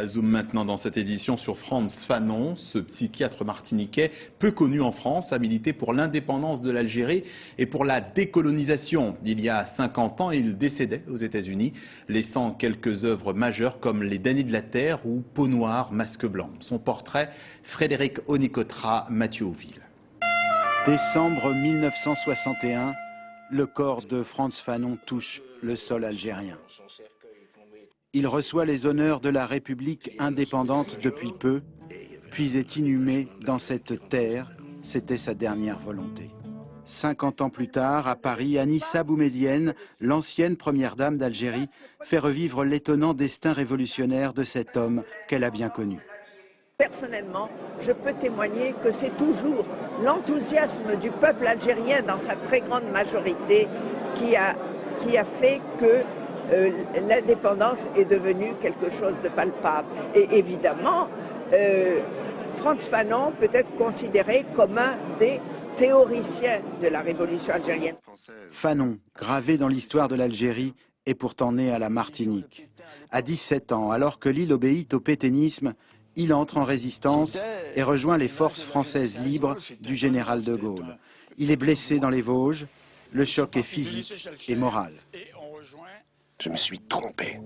Zoom maintenant dans cette édition sur Frantz Fanon, ce psychiatre martiniquais peu connu en France, a milité pour l'indépendance de l'Algérie et pour la décolonisation. Il y a 50 ans, il décédait aux États-Unis, laissant quelques œuvres majeures comme Les damnés de la terre ou Peau noire, masque blanc. Son portrait, Frédéric Onicotra, Mathieu Auville. Décembre 1961, le corps de Frantz Fanon touche le sol algérien. Il reçoit les honneurs de la République indépendante depuis peu, puis est inhumé dans cette terre. C'était sa dernière volonté. 50 ans plus tard, à Paris, Anissa Boumedienne, l'ancienne première dame d'Algérie, fait revivre l'étonnant destin révolutionnaire de cet homme qu'elle a bien connu. Personnellement, je peux témoigner que c'est toujours l'enthousiasme du peuple algérien dans sa très grande majorité qui a fait que l'indépendance est devenue quelque chose de palpable. Et évidemment, Frantz Fanon peut être considéré comme un des théoriciens de la révolution algérienne. Fanon, gravé dans l'histoire de l'Algérie, est pourtant né à la Martinique. À 17 ans, alors que l'île obéit au pétainisme, il entre en résistance et rejoint les forces françaises libres du général de Gaulle. Il est blessé dans les Vosges. Le choc est physique et moral. Je me suis trompé.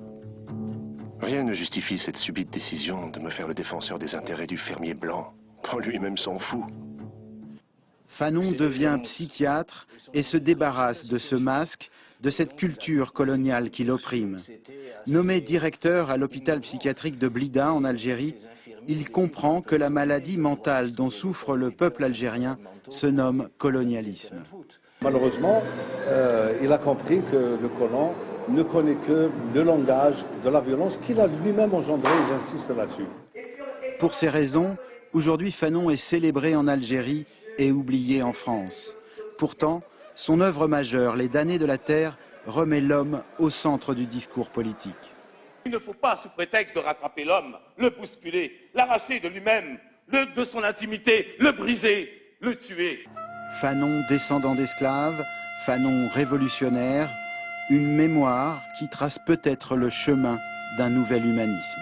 Rien ne justifie cette subite décision de me faire le défenseur des intérêts du fermier blanc, quand lui-même s'en fout. Fanon devient psychiatre et se débarrasse de ce masque, de cette culture coloniale qui l'opprime. Nommé directeur à l'hôpital psychiatrique de Blida en Algérie, il comprend que la maladie mentale dont souffre le peuple algérien se nomme colonialisme. Malheureusement, il a compris que le colon ne connaît que le langage de la violence qu'il a lui-même engendré, j'insiste là-dessus. Pour ces raisons, aujourd'hui Fanon est célébré en Algérie et oublié en France. Pourtant, son œuvre majeure, Les damnés de la terre, remet l'homme au centre du discours politique. Il ne faut pas, sous prétexte de rattraper l'homme, le bousculer, l'arracher de lui-même, de son intimité, le briser, le tuer. Fanon, descendant d'esclaves, Fanon révolutionnaire, une mémoire qui trace peut-être le chemin d'un nouvel humanisme.